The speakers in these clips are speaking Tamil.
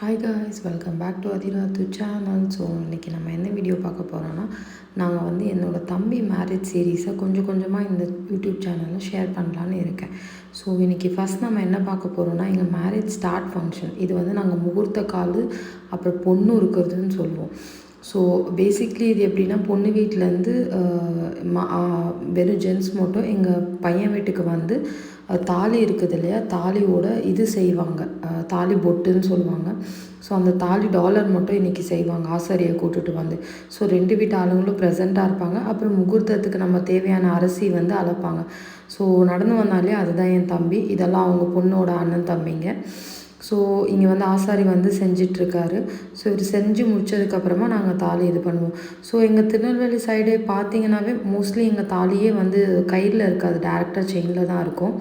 Hi guys, welcome back to அதிராத்து சேனல். ஸோ இன்றைக்கி நம்ம என்ன வீடியோ பார்க்க போகிறோன்னா, நாங்கள் வந்து என்னோடய தம்பி மேரேஜ் சீரீஸை கொஞ்சம் கொஞ்சமாக இந்த யூடியூப் சேனலில் ஷேர் பண்ணலான்னு இருக்கேன். ஸோ இன்றைக்கி ஃபஸ்ட் நம்ம என்ன பார்க்க போகிறோன்னா, எங்கள் மேரேஜ் ஸ்டார்ட் ஃபங்க்ஷன். இது வந்து நாங்கள் முகூர்த்த கால் அப்புறம் பொண்ணு இருக்கிறதுன்னு சொல்லுவோம். ஸோ பேசிக்லி இது எப்படின்னா, பொண்ணு வீட்டிலேருந்து வெறும் ஜென்ட்ஸ் மட்டும் எங்கள் பையன் வீட்டுக்கு வந்து தாலி இருக்குது இல்லையா, தாலியோட இது செய்வாங்க, தாலி பொட்டுன்னு சொல்லுவாங்க. ஸோ அந்த தாலி டாலர் மட்டும் இன்றைக்கி செய்வாங்க, ஆசாரியை கூட்டுட்டு வந்து. ஸோ 2 வீட்டு ஆளுங்களும் ப்ரெசண்ட்டாக இருப்பாங்க. அப்புறம் முகூர்த்தத்துக்கு நம்ம தேவையான அரிசி வந்து அளப்பாங்க. ஸோ நடந்து வந்தாலே அதுதான் என் தம்பி. இதெல்லாம் அவங்க பொண்ணோட அண்ணன் தம்பிங்க. ஸோ இங்கே வந்து ஆசாரி வந்து செஞ்சிட்ருக்காரு. ஸோ இவர் செஞ்சு முடித்ததுக்கப்புறமா நாங்கள் தாலி இது பண்ணுவோம். ஸோ எங்கள் திருநெல்வேலி சைடே பார்த்திங்கனாவே மோஸ்ட்லி எங்கள் தாலியே வந்து கயிறில் இருக்காது, டேரெக்டாக செயினில் தான் இருக்கும்.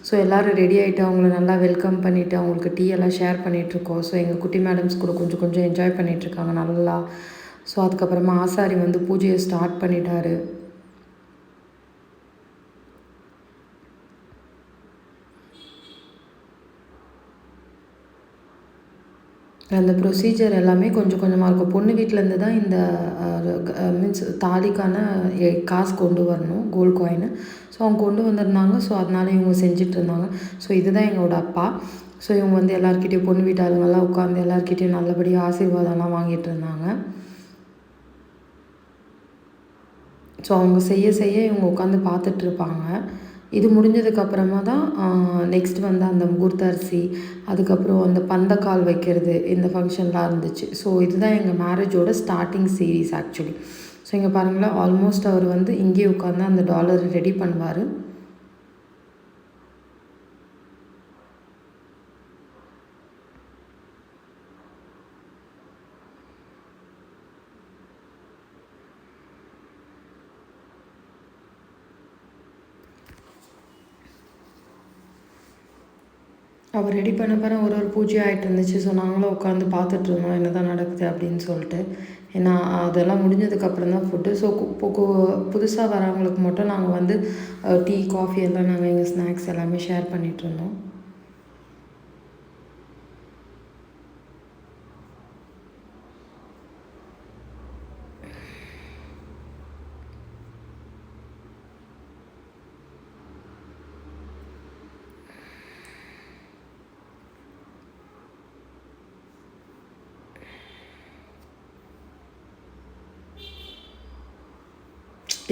ஸோ எல்லோரும் ரெடி ஆகிட்டு அவங்கள நல்லா வெல்கம் பண்ணிவிட்டு அவங்களுக்கு டீ எல்லாம் ஷேர் பண்ணிகிட்ருக்கோம். ஸோ எங்கள் குட்டி மேடம்ஸ் கூட கொஞ்சம் கொஞ்சம் என்ஜாய் பண்ணிகிட்ருக்காங்க நல்லா. ஸோ அதுக்கப்புறமா ஆசாரி வந்து பூஜையை ஸ்டார்ட் பண்ணிட்டாரு. அந்த ப்ரொசீஜர் எல்லாமே கொஞ்சம் கொஞ்சமாக இருக்கும். பொண்ணு வீட்டிலேருந்து தான் இந்த மீன்ஸ் தாலிக்கான காசு கொண்டு வரணும், கோல்டு காயினு. ஸோ அவங்க கொண்டு வந்திருந்தாங்க. ஸோ அதனால இவங்க செஞ்சிட்ருந்தாங்க. ஸோ இதுதான் எங்களோட அப்பா. ஸோ இவங்க வந்து எல்லாருக்கிட்டேயும் பொண்ணு வீட்டு ஆளுங்கெல்லாம் உட்காந்து எல்லாருக்கிட்டேயும் நல்லபடியாக ஆசீர்வாதம்லாம் வாங்கிட்டு இருந்தாங்க. ஸோ அவங்க செய்ய செய்ய இவங்க உட்காந்து பார்த்துட்ருப்பாங்க. இது முடிஞ்சதுக்கப்புறமா தான் நெக்ஸ்ட் வந்து அந்த முகூர்த்த அரிசி, அதுக்கப்புறம் அந்த பந்தக்கால் வைக்கிறது, இந்த ஃபங்க்ஷன்லாம் இருந்துச்சு. ஸோ இதுதான் எங்கள் மேரேஜோட ஸ்டார்டிங் சீரீஸ் ஆக்சுவலி. ஸோ இங்கே பாருங்களேன், ஆல்மோஸ்ட் அவர் வந்து இங்கேயே உட்காந்து அந்த டாலர் ரெடி பண்ணுவார். அவர் ரெடி பண்ண பிறகு ஒரு பூஜை ஆகிட்டு இருந்துச்சு. ஸோ நாங்களும் உட்காந்து பார்த்துட்ருந்தோம் என்ன தான் நடக்குது அப்படின்னு சொல்லிட்டு. ஏன்னா அதெல்லாம் முடிஞ்சதுக்கப்புறம் தான் ஃபுட்டு. ஸோ புதுசாக வரவங்களுக்கு மட்டும் நாங்கள் வந்து டீ, காஃபி எல்லாம் நாங்கள் எங்கள் ஸ்நாக்ஸ் எல்லாமே ஷேர் பண்ணிகிட்ருந்தோம்.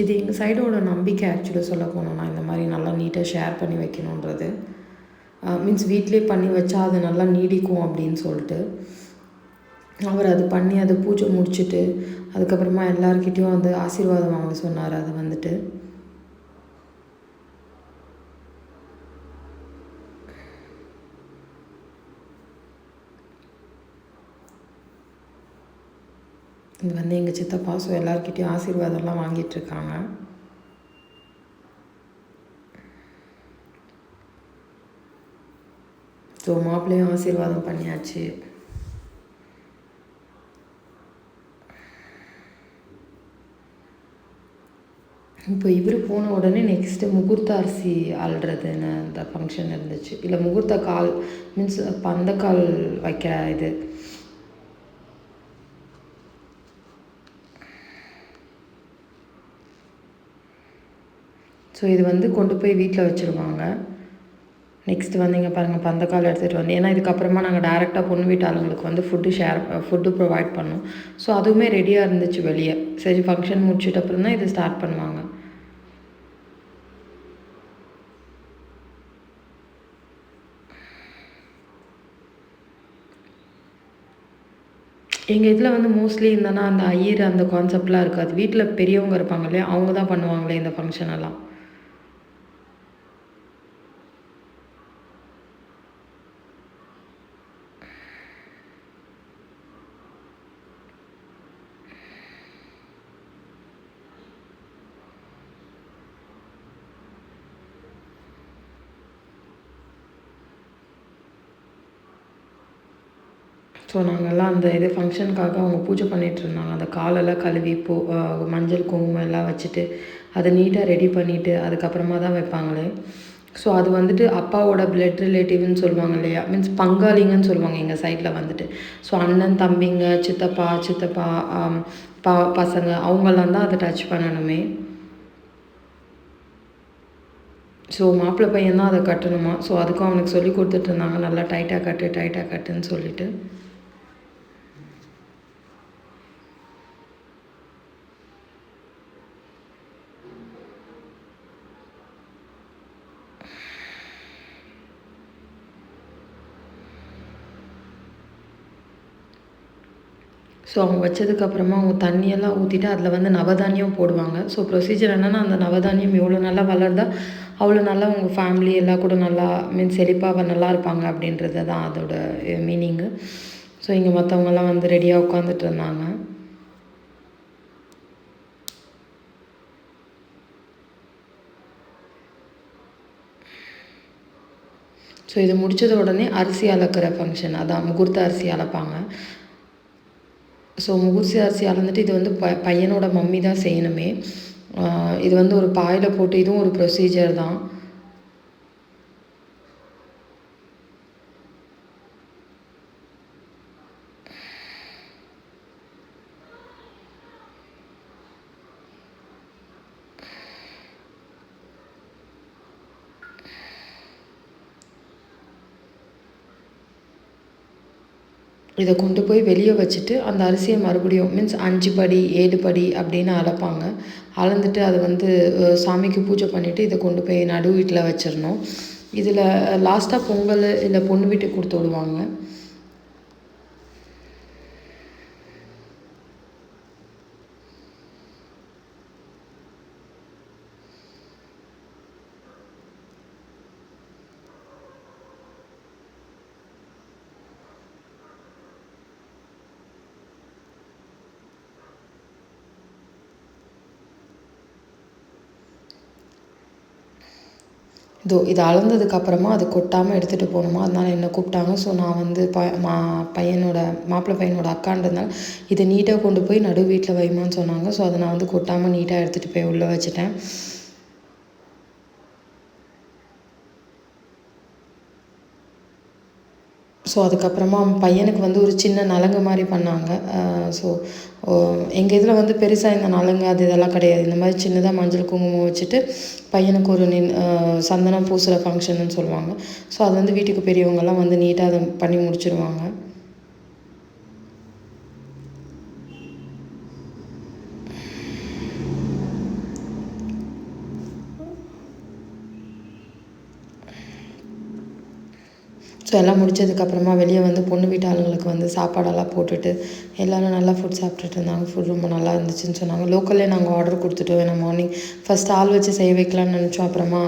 இது எங்கள் சைடோட நம்பிக்கை ஆக்சுவலி சொல்ல போனோம்னா, இந்த மாதிரி நல்லா நீட்டாக ஷேர் பண்ணி வைக்கணுன்றது. மீன்ஸ் வீட்டிலே பண்ணி வச்சா அது நல்லா நீடிக்கும் அப்படின்னு சொல்லிட்டு அவர் அது பண்ணி அதை பூஜை முடிச்சுட்டு அதுக்கப்புறமா எல்லாருக்கிட்டேயும் வந்து ஆசீர்வாதம் வாங்க சொன்னார். அது வந்துட்டு இது வந்து எங்கள் சித்தப்பா. ஸோ எல்லாருக்கிட்டையும் ஆசீர்வாதம்லாம் வாங்கிட்டுருக்காங்க. ஸோ மாப்பிள்ளையும் ஆசீர்வாதம் பண்ணியாச்சு. இப்போ இவர் போன உடனே நெக்ஸ்ட்டு முகூர்த்த அரிசி அல்றதுன்னு அந்த ஃபங்க்ஷன் இருந்துச்சு. இல்லை முகூர்த்த கால் மீன்ஸ் பந்தக்கால் வைக்கிற இது. ஸோ இது வந்து கொண்டு போய் வீட்டில் வச்சுருவாங்க. நெக்ஸ்ட்டு வந்து இங்கே பாருங்கள், பந்தக்கால் எடுத்துகிட்டு வந்து, ஏன்னா இதுக்கப்புறமா நாங்கள் டேரெக்டாக பொண்ணு வீட்டு ஆளுங்களுக்கு வந்து ஃபுட்டு ப்ரொவைட் பண்ணோம். ஸோ அதுவுமே ரெடியாக இருந்துச்சு வெளியே. சரி ஃபங்க்ஷன் முடிச்சிட்ட அப்புறம் தான் இது ஸ்டார்ட் பண்ணுவாங்க. எங்கள் இதில் வந்து மோஸ்ட்லி இருந்தனா அந்த ஐயர் அந்த கான்செப்ட்லாம் இருக்காது. வீட்டில் பெரியவங்க இருப்பாங்க இல்லையா, அவங்க தான் பண்ணுவாங்களே இந்த ஃபங்க்ஷன் எல்லாம். ஸோ நாங்கள்லாம் அந்த இது ஃபங்க்ஷனுக்காக அவங்க பூஜை பண்ணிகிட்ருந்தாங்க. அந்த காலெல்லாம் கழுவி மஞ்சள் குங்குமம் எல்லாம் வச்சுட்டு அதை நீட்டாக ரெடி பண்ணிவிட்டு அதுக்கப்புறமா தான் வைப்பாங்களே. ஸோ அது வந்துட்டு அப்பாவோட பிளட் ரிலேட்டிவ்னு சொல்லுவாங்க இல்லையா, மீன்ஸ் பங்காளிங்கன்னு சொல்லுவாங்க எங்கள் சைடில் வந்துட்டு. ஸோ அண்ணன் தம்பிங்க சித்தப்பா பசங்க அவங்கெல்லாம் தான் அதை டச் பண்ணணுமே. ஸோ மாப்பிள்ளை பையன் தான் அதை கட்டணுமா. ஸோ அதுக்கும் அவனுக்கு சொல்லி கொடுத்துட்ருந்தாங்க, நல்லா டைட்டாக கட்டுன்னு சொல்லிட்டு. ஸோ அவங்க வச்சதுக்கப்புறமா அவங்க தண்ணியெல்லாம் ஊற்றிட்டு அதில் வந்து நவதானியம் போடுவாங்க. ஸோ ப்ரொசீஜர் என்னென்னா, அந்த நவதானியம் எவ்வளோ நல்லா வளருதா அவ்வளோ நல்லா உங்கள் ஃபேமிலி எல்லாம் கூட நல்லா மீன்ஸ் செழிப்பாக நல்லா இருப்பாங்க அப்படின்றது தான் அதோட மீனிங்கு. ஸோ இங்கே மற்றவங்கெல்லாம் வந்து ரெடியாக உட்காந்துட்டு இருந்தாங்க. ஸோ இது முடித்தது உடனே அரிசி அளக்கிற ஃபங்க்ஷன், அதான் முகூர்த்த அரிசி அளப்பாங்க. ஸோ முகூர்த்த அரிசி அளந்துட்டு இது வந்து பையனோட மம்மி தான் செய்யணுமே. இது வந்து ஒரு பாயில் போட்டு இதுவும் ஒரு ப்ரொசீஜர் தான். இதை கொண்டு போய் வெளியே வச்சுட்டு அந்த அரிசியை மறுபடியும் மீன்ஸ் 5 படி 7 படி அப்படின்னு அளப்பாங்க. அளந்துட்டு அதை வந்து சாமிக்கு பூஜை பண்ணிவிட்டு இதை கொண்டு போய் நடு வீட்டில் வச்சிடணும். இதில் லாஸ்ட்டாக பொங்கல் இல்லை பொண்ணு வீட்டுக்கு கொடுத்து விடுவாங்க. இது அளந்ததுக்கப்புறமா அது கொட்டாமல் எடுத்துகிட்டு போகணுமா, அதனால் என்னை கூப்பிட்டாங்க. ஸோ நான் வந்து மாப்பிள்ளை பையனோட அக்கான்றதுனால இதை நீட்டாக கொண்டு போய் நடு வீட்டில் வைமான்னு சொன்னாங்க. ஸோ அதை நான் வந்து கொட்டாமல் நீட்டாக எடுத்துகிட்டு போய் உள்ளே வச்சுட்டேன். ஸோ அதுக்கப்புறமா பையனுக்கு வந்து ஒரு சின்ன நலங்கு மாதிரி பண்ணாங்க. ஸோ எங்கள் இதில் வந்து பெருசாக இந்த நலங்கு இதெல்லாம் கிடையாது. இந்த மாதிரி சின்னதாக மஞ்சள் குங்குமம் வச்சுட்டு பையனுக்கு ஒரு சந்தனம் பூசுகிற ஃபங்க்ஷன்னு சொல்லுவாங்க. ஸோ அது வந்து வீட்டுக்கு பெரியவங்கெல்லாம் வந்து நீட்டாக அதை பண்ணி முடிச்சிடுவாங்க. ஸோ எல்லாம் முடித்ததுக்கப்புறமா வெளியே வந்து பொண்ணு வீட்டு ஆளுங்களுக்கு வந்து சாப்பாடெல்லாம் போட்டுட்டு எல்லோரும் நல்லா ஃபுட் சாப்பிட்டுட்டு இருந்தாங்க. ஃபுட் ரொம்ப நல்லா இருந்துச்சுன்னு சொன்னாங்க. லோக்கல்லே நாங்கள் ஆர்டர் கொடுத்துட்டோம். ஏன்னா மார்னிங் ஃபஸ்ட் ஆள் வச்சு செய்ய வைக்கலான்னு நினச்சோம். அப்புறமா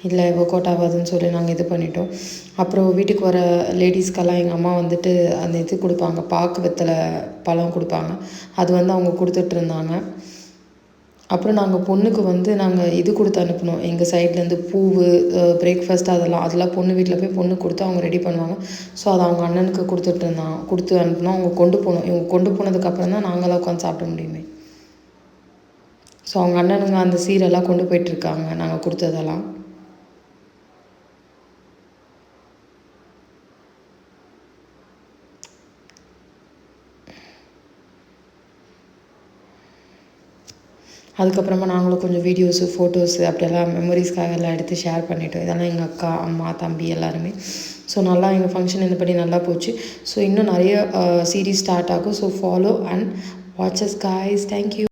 இல்லை ஒர்க் அவுட் ஆகாதுன்னு சொல்லி நாங்கள் இது பண்ணிட்டோம். அப்புறம் வீட்டுக்கு வர லேடிஸ்க்கெல்லாம் எங்கள் அம்மா வந்துட்டு அந்த இது கொடுப்பாங்க, பாக்கு வெத்தலை பழம் கொடுப்பாங்க. அது வந்து அவங்க கொடுத்துட்ருந்தாங்க. அப்புறம் நாங்கள் பொண்ணுக்கு வந்து நாங்கள் இது கொடுத்து அனுப்பினோம். எங்கள் சைட்லேருந்து பூவு, பிரேக்ஃபாஸ்ட் அதெல்லாம் பொண்ணு வீட்டில் போய் பொண்ணுக்கு கொடுத்து அவங்க ரெடி பண்ணுவாங்க. ஸோ அதை அவங்க அண்ணனுக்கு கொடுத்து அனுப்பினோம். அவங்க கொண்டு போகணும். இவங்க கொண்டு போனதுக்கப்புறம் தான் நாங்களாம் உட்காந்து சாப்பிட முடியுமே. ஸோ அவங்க அண்ணனுங்க அந்த சீரெல்லாம் கொண்டு போயிட்டுருக்காங்க நாங்கள் கொடுத்ததெல்லாம். அதுக்கப்புறமா நாங்களும் கொஞ்சம் வீடியோஸு ஃபோட்டோஸு அப்படியெல்லாம் மெமரிஸ்க்காக எல்லாம் எடுத்து ஷேர் பண்ணிட்டோம். இதெல்லாம் எங்கள் அக்கா, அம்மா, தம்பி எல்லாருமே. ஸோ நல்லா எங்கள் ஃபங்க்ஷன் இந்தபடி நல்லா போச்சு. ஸோ இன்னும் நிறைய சீரீஸ் ஸ்டார்ட் ஆகும். So follow and watch us guys. Thank you.